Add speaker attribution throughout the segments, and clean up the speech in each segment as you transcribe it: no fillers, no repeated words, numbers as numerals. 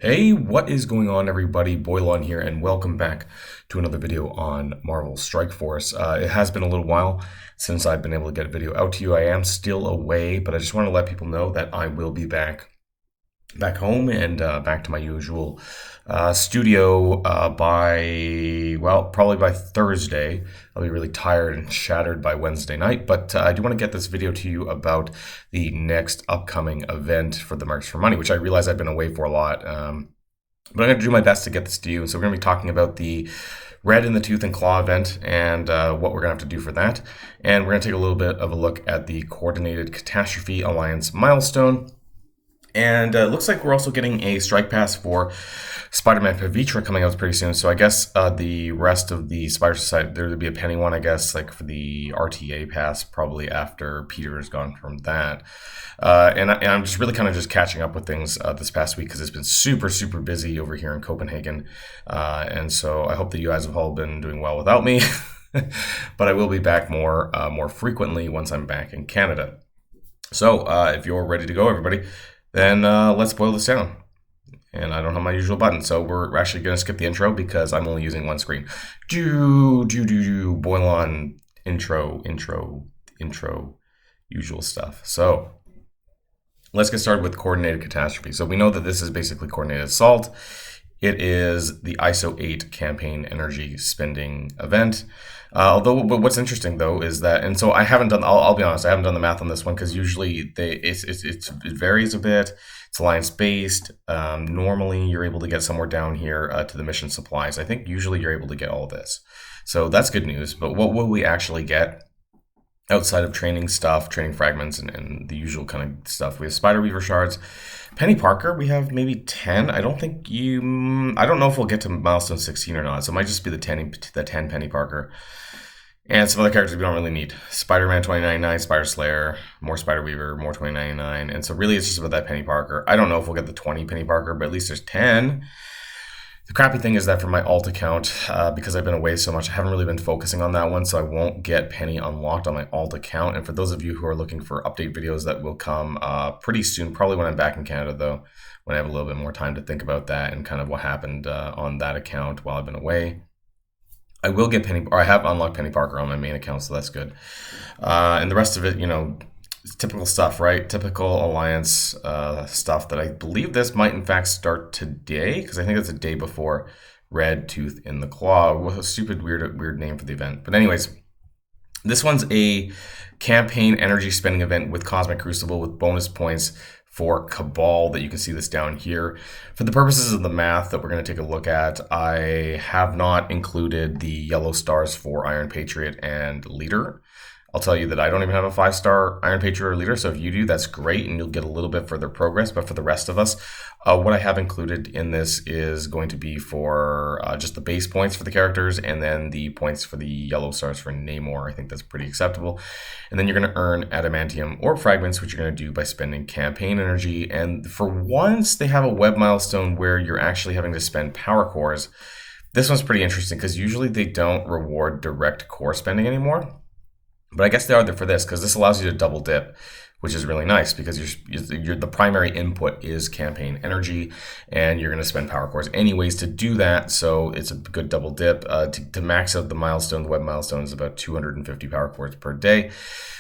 Speaker 1: Hey, what is going on, everybody? Boilon here, and welcome back to another video on Marvel Strike Force. It has been a little while since I've been able to get a video out to you. I am still away, but I just want to let people know that I will be back home and back to my usual studio probably by Thursday. I'll be really tired and shattered by Wednesday night, but I do want to get this video to you about the next upcoming event for the Marks for Money, which I realize I've been away for a lot. But I'm going to do my best to get this to you. So we're going to be talking about the Red in the Tooth and Claw event and what we're going to have to do for that. And we're going to take a little bit of a look at the Coordinated Catastrophe Alliance milestone. And it looks like we're also getting a strike pass for Spider-Man Pavitra coming out pretty soon. So I guess the rest of the Spider Society, there would be a penny one, I guess, like for the RTA pass, probably after Peter is gone from that. And I'm just really kind of just catching up with things this past week because it's been super, super busy over here in Copenhagen. And so I hope that you guys have all been doing well without me. But I will be back more frequently once I'm back in Canada. So if you're ready to go, everybody, then let's boil this down. And I don't have my usual button, so we're actually going to skip the intro because I'm only using one screen. Boil on intro, usual stuff. So let's get started with Coordinated Catastrophe. So we know that this is basically Coordinated Assault. It is the ISO 8 campaign energy spending event. But what's interesting though is that, and so I haven't done, I'll be honest, I haven't done the math on this one because usually it varies a bit. It's alliance based. Normally you're able to get somewhere down here to the mission supplies. I think usually you're able to get all of this. So that's good news. But what will we actually get outside of training stuff, training fragments, and the usual kind of stuff? We have Spider Weaver shards. Penny Parker, we have maybe 10. I don't know if we'll get to milestone 16 or not. So it might just be the 10 Penny Parker. And some other characters we don't really need. Spider-Man 2099, Spider Slayer, more Spider Weaver, more 2099. And so really it's just about that Penny Parker. I don't know if we'll get the 20 Penny Parker, but at least there's 10. The crappy thing is that for my alt account, because I've been away so much, I haven't really been focusing on that one, so I won't get Penny unlocked on my alt account. And for those of you who are looking for update videos, that will come pretty soon, probably when I'm back in Canada, though, when I have a little bit more time to think about that and kind of what happened on that account while I've been away. I will get Penny, or I have unlocked Penny Parker on my main account, so that's good. And the rest of it, it's typical stuff, right? Typical Alliance stuff that I believe this might in fact start today, because I think it's a day before Red Tooth in the Claw. What a stupid, weird name for the event. But anyways, this one's a campaign energy spending event with Cosmic Crucible with bonus points for Cabal that you can see this down here. For the purposes of the math that we're going to take a look at, I have not included the yellow stars for Iron Patriot and Leader. I'll tell you that I don't even have a 5-star Iron Patriot or Leader, so if you do, that's great, and you'll get a little bit further progress. But for the rest of us, what I have included in this is going to be for just the base points for the characters, and then the points for the yellow stars for Namor. I think that's pretty acceptable. And then you're going to earn adamantium or fragments, which you're going to do by spending campaign energy. And for once, they have a web milestone where you're actually having to spend power cores. This one's pretty interesting because usually they don't reward direct core spending anymore. But I guess they are there for this because this allows you to double dip, which is really nice because the primary input is campaign energy, and you're going to spend power cores anyways to do that. So it's a good double dip. To max out the milestone, the web milestone is about 250 power cores per day,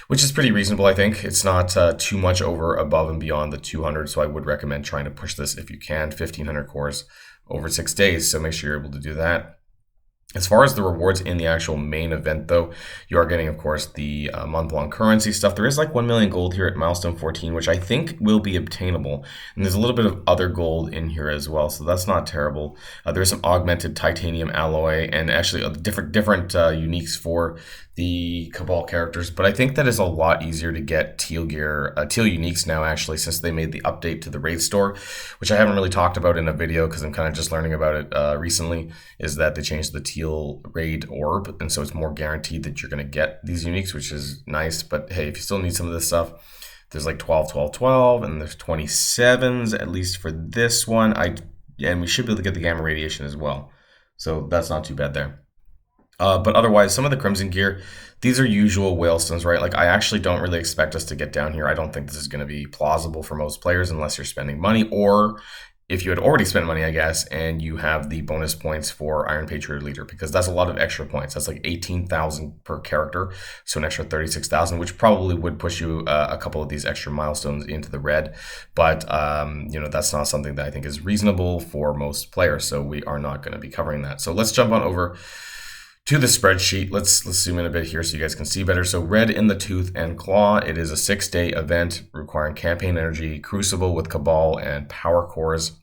Speaker 1: which is pretty reasonable, I think. It's not too much over, above, and beyond the 200. So I would recommend trying to push this if you can, 1,500 cores over 6 days. So make sure you're able to do that. As far as the rewards in the actual main event, though, you are getting, of course, the month-long currency stuff. There is like 1 million gold here at milestone 14, which I think will be obtainable. And there's a little bit of other gold in here as well, so that's not terrible. There's some augmented titanium alloy and actually different uniques for the Cabal characters. But I think that is a lot easier to get teal gear, teal uniques now, actually, since they made the update to the raid store, which I haven't really talked about in a video because I'm kind of just learning about it recently, is that they changed the teal raid orb, and so it's more guaranteed that you're going to get these uniques, which is nice. But hey, if you still need some of this stuff, there's like 12, 12, 12, and there's 27s, at least for this one. And we should be able to get the gamma radiation as well. So that's not too bad there. But otherwise, some of the Crimson gear, these are usual whalestones, right? Like, I actually don't really expect us to get down here. I don't think this is going to be plausible for most players unless you're spending money, or if you had already spent money, I guess, and you have the bonus points for Iron Patriot Leader, because that's a lot of extra points. That's like 18,000 per character, so an extra 36,000, which probably would push you a couple of these extra milestones into the red. But that's not something that I think is reasonable for most players, so we are not going to be covering that. So let's jump on over to the spreadsheet. Let's zoom in a bit here so you guys can see better. So Red in the Tooth and Claw, it is a 6-day event requiring campaign energy, Crucible with Cabal and Power Cores.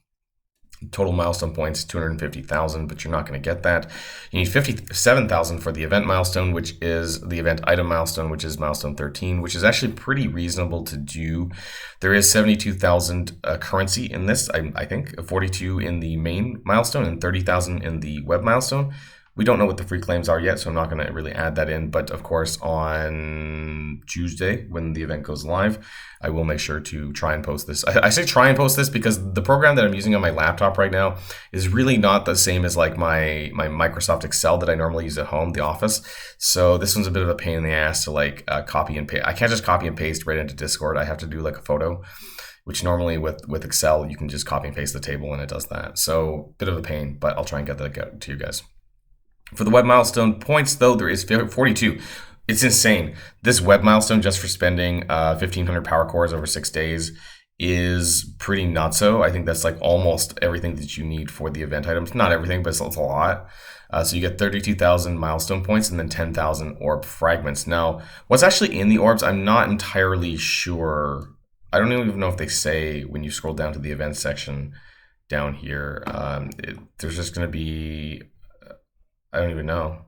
Speaker 1: Total milestone points 250,000, but you're not going to get that. You need 57,000 for the event milestone, which is the event item milestone, which is milestone 13, which is actually pretty reasonable to do. There is 72,000 currency in this, I think, 42 in the main milestone and 30,000 in the web milestone. We don't know what the free claims are yet, so I'm not going to really add that in. But of course, on Tuesday, when the event goes live, I will make sure to try and post this. I say try and post this because the program that I'm using on my laptop right now is really not the same as like my Microsoft Excel that I normally use at home, the Office. So this one's a bit of a pain in the ass to like copy and paste. I can't just copy and paste right into Discord. I have to do like a photo, which normally with Excel, you can just copy and paste the table and it does that. So bit of a pain, but I'll try and get that to you guys. For the web milestone points, though, there is 42. It's insane. This web milestone, just for spending 1,500 power cores over 6 days, is pretty nutso. I think that's like almost everything that you need for the event items. Not everything, but it's a lot. So you get 32,000 milestone points and then 10,000 orb fragments. Now, what's actually in the orbs, I'm not entirely sure. I don't even know if they say when you scroll down to the event section down here. There's just going to be... I don't even know.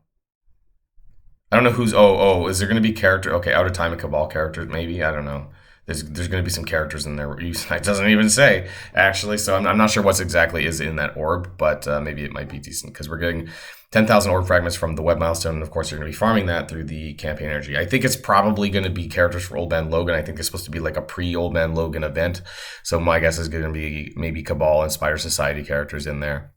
Speaker 1: I don't know who's... is there going to be character... Okay, Out of Time and Cabal characters, maybe? I don't know. There's going to be some characters in there. It doesn't even say, actually. So I'm not sure what exactly is in that orb, but maybe it might be decent because we're getting 10,000 orb fragments from the web milestone. And of course, you're going to be farming that through the campaign energy. I think it's probably going to be characters for Old Man Logan. I think it's supposed to be like a pre-Old Man Logan event. So my guess is going to be maybe Cabal and Spider Society characters in there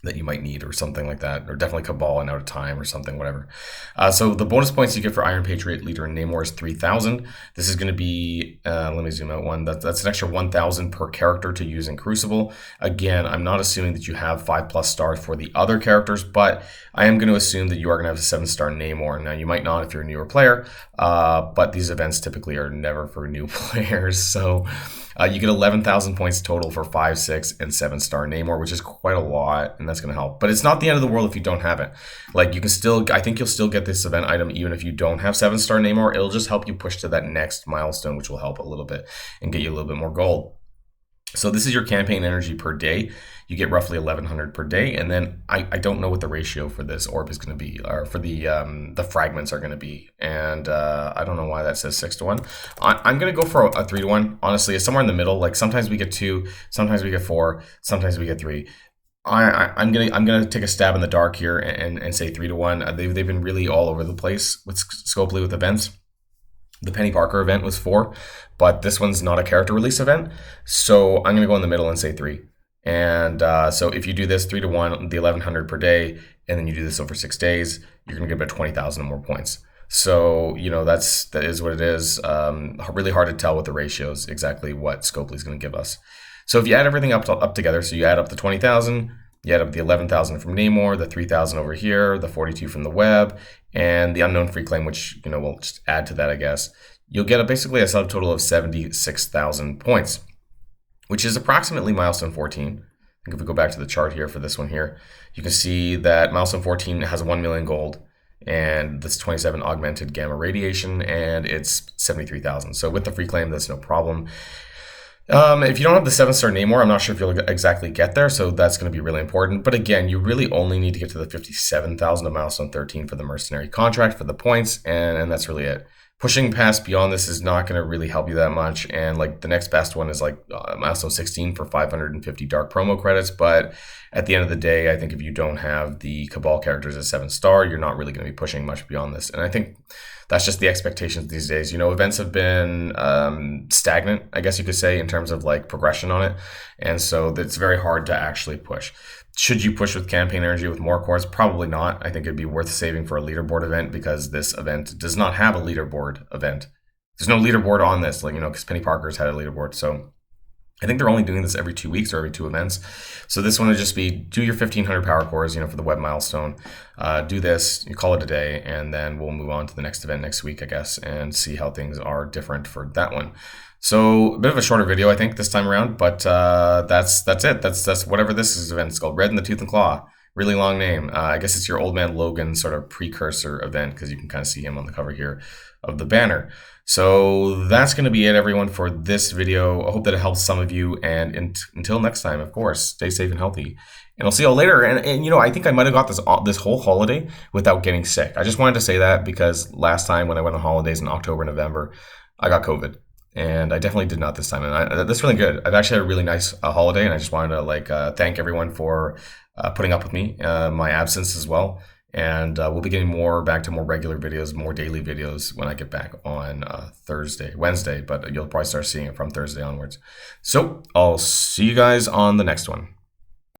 Speaker 1: that you might need or something like that, or definitely Cabal and Out of Time or something, whatever. So the bonus points you get for Iron Patriot Leader and Namor is 3,000. This is going to be, let me zoom out one, that's an extra 1,000 per character to use in Crucible. Again, I'm not assuming that you have 5+ stars for the other characters, but I am going to assume that you are going to have a 7-star Namor. Now, you might not if you're a newer player, but these events typically are never for new players, so... you get 11,000 points total for 5, 6, and 7-star Namor, which is quite a lot, and that's going to help. But it's not the end of the world if you don't have it. Like, you can still, I think you'll still get this event item even if you don't have 7-star Namor. It'll just help you push to that next milestone, which will help a little bit and get you a little bit more gold. So this is your campaign energy per day. You get roughly 1,100 per day, and then I don't know what the ratio for this orb is going to be, or for the fragments are going to be, and I don't know why that says 6-1. I'm going to go for a 3-1. Honestly, it's somewhere in the middle. Like sometimes we get 2, sometimes we get 4, sometimes we get 3. I'm gonna take a stab in the dark here and say 3-1. They've been really all over the place with Scopely with events. The Penny Parker event was 4, but this one's not a character release event, so I'm gonna go in the middle and say 3. And so if you do this 3-1, the 1,100 per day, and then you do this over 6 days, you're gonna get about 20,000 more points. So that is what it is. Really hard to tell with the ratios exactly what Scopely is gonna give us. So if you add everything up together, so you add up the 20,000, you add up the 11,000 from Namor, the 3,000 over here, the 42 from the web, and the unknown free claim, which we'll just add to that, I guess. You'll get basically a subtotal of 76,000 points, which is approximately milestone 14. I think if we go back to the chart here for this one here, you can see that milestone 14 has 1 million gold, and that's 27 augmented gamma radiation, and it's 73,000. So with the free claim, that's no problem. If you don't have the 7-star Namor, I'm not sure if you'll exactly get there, so that's going to be really important. But again, you really only need to get to the 57,000 of milestone 13 for the mercenary contract for the points, and that's really it. Pushing past beyond this is not going to really help you that much, and like the next best one is like milestone 16 for 550 dark promo credits. But at the end of the day, I think if you don't have the Cabal characters at 7-star, you're not really going to be pushing much beyond this. And I think that's just the expectations these days. Events have been stagnant, I guess you could say, in terms of like progression on it. And so it's very hard to actually push. Should you push with campaign energy with more cores? Probably not. I think it'd be worth saving for a leaderboard event because this event does not have a leaderboard event. There's no leaderboard on this, because Penny Parker's had a leaderboard. So I think they're only doing this every 2 weeks or every 2 events. So this one would just be do your 1500 power cores, for the web milestone. Do this, you call it a day, and then we'll move on to the next event next week, I guess, and see how things are different for that one. So a bit of a shorter video, I think, this time around, but that's it. That's whatever this is event. It's called Red in the Tooth and Claw. Really long name. I guess it's your Old Man Logan sort of precursor event, because you can kind of see him on the cover here of the banner. So that's going to be it, everyone, for this video. I hope that it helps some of you. And until next time, of course, stay safe and healthy. And I'll see you all later. And I think I might have got this whole holiday without getting sick. I just wanted to say that because last time when I went on holidays in October, November, I got COVID. And I definitely did not this time. And that's really good. I've actually had a really nice holiday. And I just wanted to thank everyone for putting up with me, my absence as well. And we'll be getting back to more regular videos, more daily videos when I get back on Wednesday, but you'll probably start seeing it from Thursday onwards. So I'll see you guys on the next one.